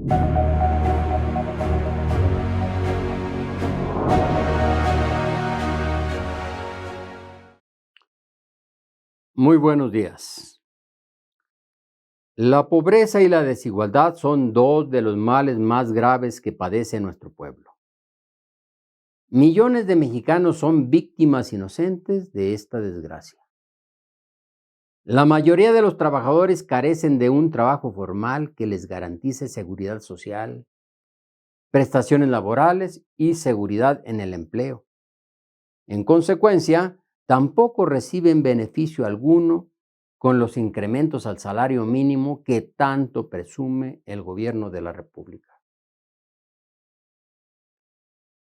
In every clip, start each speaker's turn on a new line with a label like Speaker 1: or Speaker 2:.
Speaker 1: Muy buenos días. La pobreza y la desigualdad son dos de los males más graves que padece nuestro pueblo. Millones de mexicanos son víctimas inocentes de esta desgracia. La mayoría de los trabajadores carecen de un trabajo formal que les garantice seguridad social, prestaciones laborales y seguridad en el empleo. En consecuencia, tampoco reciben beneficio alguno con los incrementos al salario mínimo que tanto presume el gobierno de la República.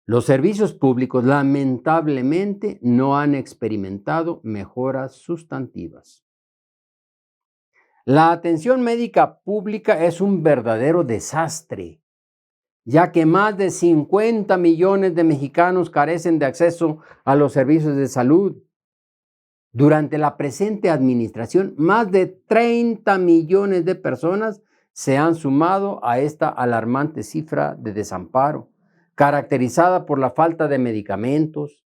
Speaker 1: Los servicios públicos lamentablemente no han experimentado mejoras sustantivas. La atención médica pública es un verdadero desastre, ya que más de 50 millones de mexicanos carecen de acceso a los servicios de salud. Durante la presente administración, más de 30 millones de personas se han sumado a esta alarmante cifra de desamparo, caracterizada por la falta de medicamentos,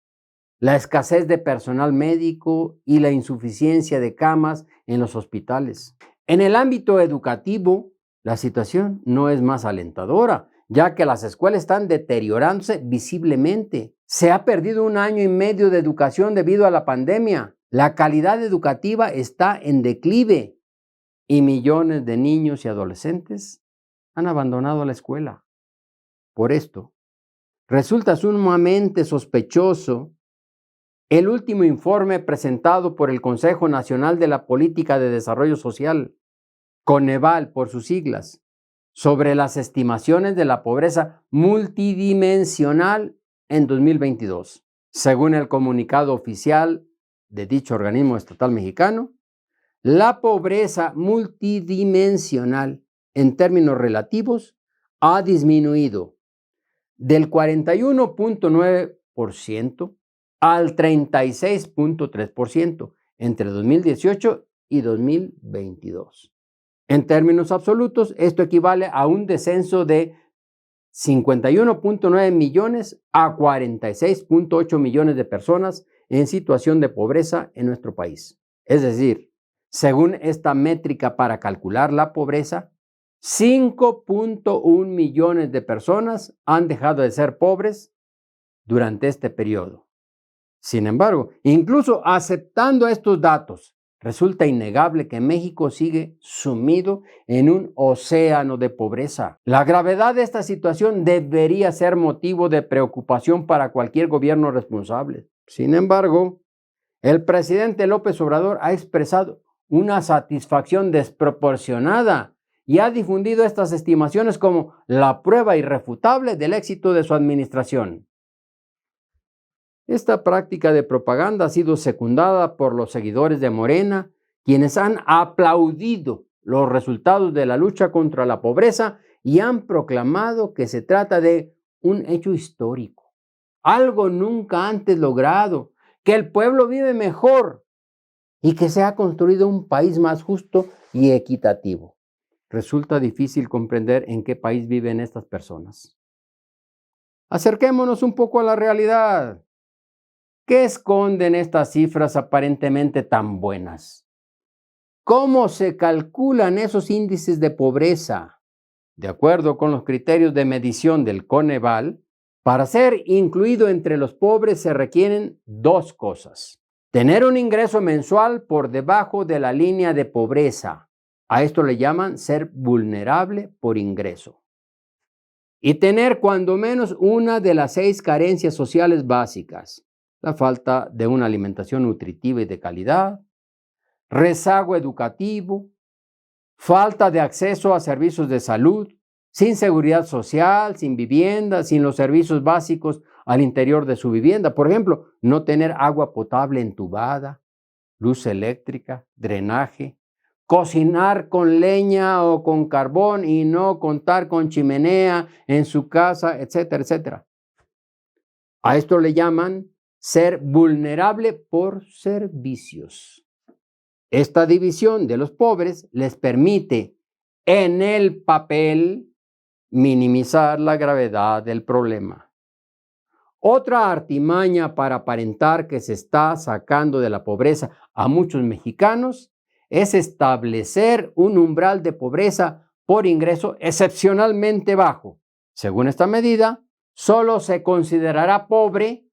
Speaker 1: la escasez de personal médico y la insuficiencia de camas en los hospitales. En el ámbito educativo, la situación no es más alentadora, ya que las escuelas están deteriorándose visiblemente. Se ha perdido 1 año y medio de educación debido a la pandemia. La calidad educativa está en declive y millones de niños y adolescentes han abandonado la escuela. Por esto, resulta sumamente sospechoso el último informe presentado por el Consejo Nacional de la Política de Desarrollo Social, Coneval por sus siglas, sobre las estimaciones de la pobreza multidimensional en 2022. Según el comunicado oficial de dicho organismo estatal mexicano, la pobreza multidimensional en términos relativos ha disminuido del 41.9% al 36.3% entre 2018 y 2022. En términos absolutos, esto equivale a un descenso de 51.9 millones a 46.8 millones de personas en situación de pobreza en nuestro país. Es decir, según esta métrica para calcular la pobreza, 5.1 millones de personas han dejado de ser pobres durante este periodo. Sin embargo, incluso aceptando estos datos, resulta innegable que México sigue sumido en un océano de pobreza. La gravedad de esta situación debería ser motivo de preocupación para cualquier gobierno responsable. Sin embargo, el presidente López Obrador ha expresado una satisfacción desproporcionada y ha difundido estas estimaciones como la prueba irrefutable del éxito de su administración. Esta práctica de propaganda ha sido secundada por los seguidores de Morena, quienes han aplaudido los resultados de la lucha contra la pobreza y han proclamado que se trata de un hecho histórico, algo nunca antes logrado, que el pueblo vive mejor y que se ha construido un país más justo y equitativo. Resulta difícil comprender en qué país viven estas personas. Acerquémonos un poco a la realidad. ¿Qué esconden estas cifras aparentemente tan buenas? ¿Cómo se calculan esos índices de pobreza? De acuerdo con los criterios de medición del Coneval, para ser incluido entre los pobres se requieren 2 cosas. Tener un ingreso mensual por debajo de la línea de pobreza. A esto le llaman ser vulnerable por ingreso. Y tener cuando menos una de las 6 carencias sociales básicas. La falta de una alimentación nutritiva y de calidad, rezago educativo, falta de acceso a servicios de salud, sin seguridad social, sin vivienda, sin los servicios básicos al interior de su vivienda. Por ejemplo, no tener agua potable entubada, luz eléctrica, drenaje, cocinar con leña o con carbón y no contar con chimenea en su casa, etcétera, etcétera. A esto le llaman ser vulnerable por servicios. Esta división de los pobres les permite en el papel minimizar la gravedad del problema. Otra artimaña para aparentar que se está sacando de la pobreza a muchos mexicanos es establecer un umbral de pobreza por ingreso excepcionalmente bajo. Según esta medida, solo se considerará pobre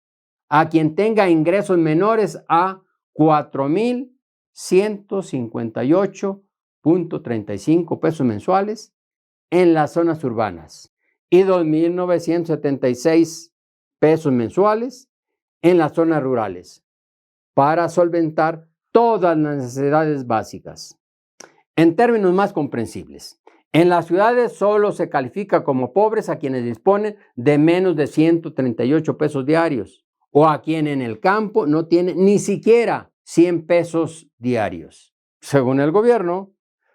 Speaker 1: a quien tenga ingresos menores a 4,158.35 pesos mensuales en las zonas urbanas y 2,976 pesos mensuales en las zonas rurales para solventar todas las necesidades básicas. En términos más comprensibles, en las ciudades solo se califica como pobres a quienes disponen de menos de 138 pesos diarios o a quien en el campo no tiene ni siquiera 100 pesos diarios. Según el gobierno,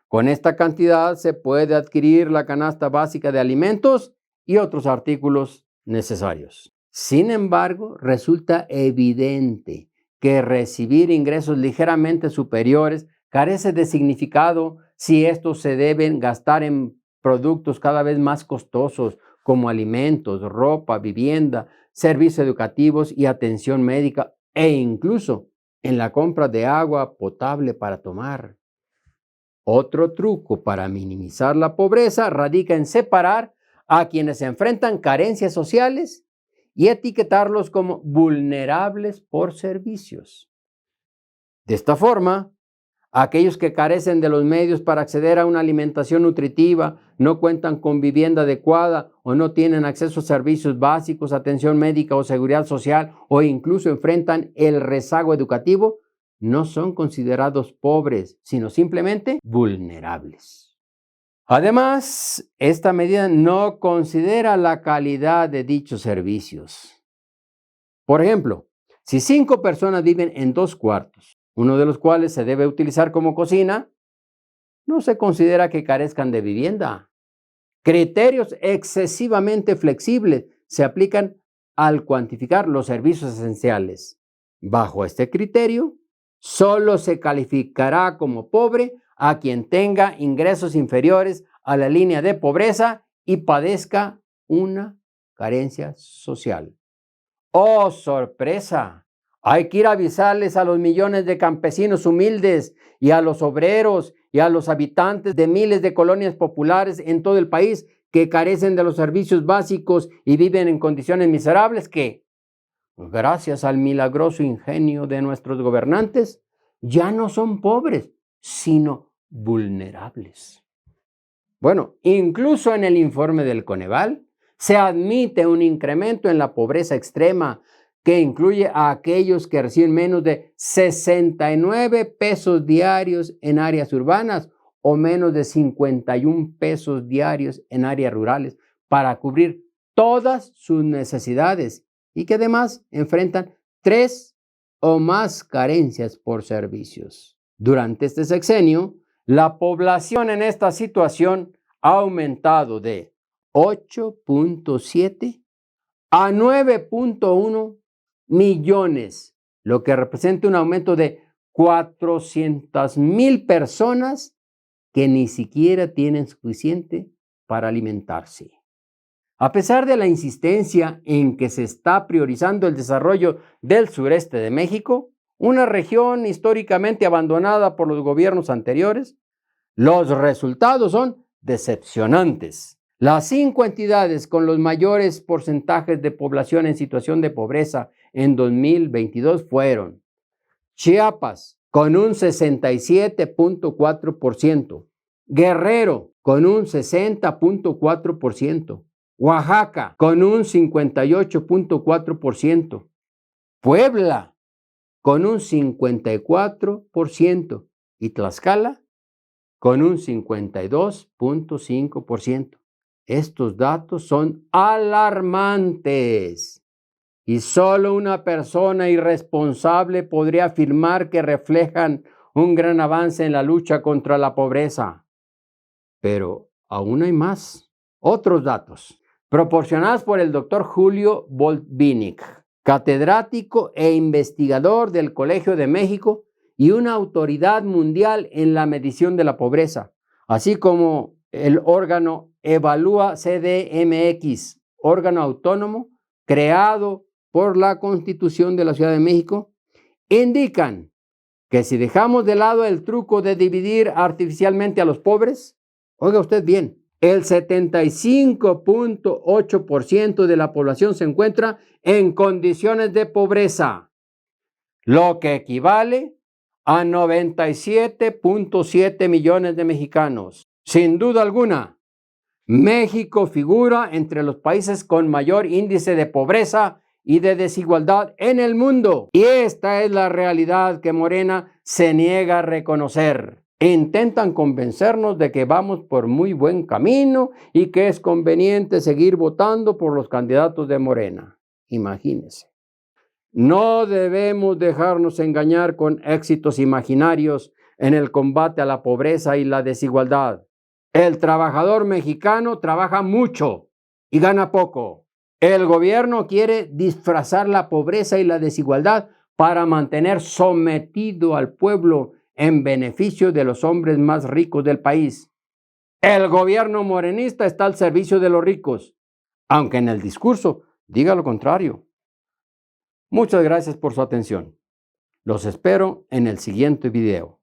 Speaker 1: con esta cantidad se puede adquirir la canasta básica de alimentos y otros artículos necesarios. Sin embargo, resulta evidente que recibir ingresos ligeramente superiores carece de significado si estos se deben gastar en productos cada vez más costosos como alimentos, ropa, vivienda, servicios educativos y atención médica e incluso en la compra de agua potable para tomar. Otro truco para minimizar la pobreza radica en separar a quienes enfrentan carencias sociales y etiquetarlos como vulnerables por servicios. De esta forma, aquellos que carecen de los medios para acceder a una alimentación nutritiva, no cuentan con vivienda adecuada o no tienen acceso a servicios básicos, atención médica o seguridad social o incluso enfrentan el rezago educativo, no son considerados pobres, sino simplemente vulnerables. Además, esta medida no considera la calidad de dichos servicios. Por ejemplo, si 5 personas viven en 2 cuartos, uno de los cuales se debe utilizar como cocina, no se considera que carezcan de vivienda. Criterios excesivamente flexibles se aplican al cuantificar los servicios esenciales. Bajo este criterio, solo se calificará como pobre a quien tenga ingresos inferiores a la línea de pobreza y padezca una carencia social. ¡Oh, sorpresa! Hay que ir a avisarles a los millones de campesinos humildes y a los obreros y a los habitantes de miles de colonias populares en todo el país que carecen de los servicios básicos y viven en condiciones miserables que, gracias al milagroso ingenio de nuestros gobernantes, ya no son pobres, sino vulnerables. Bueno, incluso en el informe del Coneval se admite un incremento en la pobreza extrema que incluye a aquellos que reciben menos de 69 pesos diarios en áreas urbanas o menos de 51 pesos diarios en áreas rurales para cubrir todas sus necesidades y que además enfrentan 3 o más carencias por servicios. Durante este sexenio, la población en esta situación ha aumentado de 8.7 a 9.1 millones, lo que representa un aumento de 400,000 personas que ni siquiera tienen suficiente para alimentarse. A pesar de la insistencia en que se está priorizando el desarrollo del sureste de México, una región históricamente abandonada por los gobiernos anteriores, los resultados son decepcionantes. Las 5 entidades con los mayores porcentajes de población en situación de pobreza en 2022 fueron Chiapas con un 67.4%, Guerrero con un 60.4%, Oaxaca con un 58.4%, Puebla con un 54% y Tlaxcala con un 52.5%. Estos datos son alarmantes y solo una persona irresponsable podría afirmar que reflejan un gran avance en la lucha contra la pobreza. Pero aún hay más. Otros datos proporcionados por el doctor Julio Volvinic, catedrático e investigador del Colegio de México y una autoridad mundial en la medición de la pobreza, así como el órgano Evalúa CDMX, órgano autónomo creado por la Constitución de la Ciudad de México, indican que si dejamos de lado el truco de dividir artificialmente a los pobres, oiga usted bien, el 75.8% de la población se encuentra en condiciones de pobreza, lo que equivale a 97.7 millones de mexicanos. Sin duda alguna, México figura entre los países con mayor índice de pobreza y de desigualdad en el mundo. Y esta es la realidad que Morena se niega a reconocer. Intentan convencernos de que vamos por muy buen camino y que es conveniente seguir votando por los candidatos de Morena. Imagínense. No debemos dejarnos engañar con éxitos imaginarios en el combate a la pobreza y la desigualdad. El trabajador mexicano trabaja mucho y gana poco. El gobierno quiere disfrazar la pobreza y la desigualdad para mantener sometido al pueblo en beneficio de los hombres más ricos del país. El gobierno morenista está al servicio de los ricos, aunque en el discurso diga lo contrario. Muchas gracias por su atención. Los espero en el siguiente video.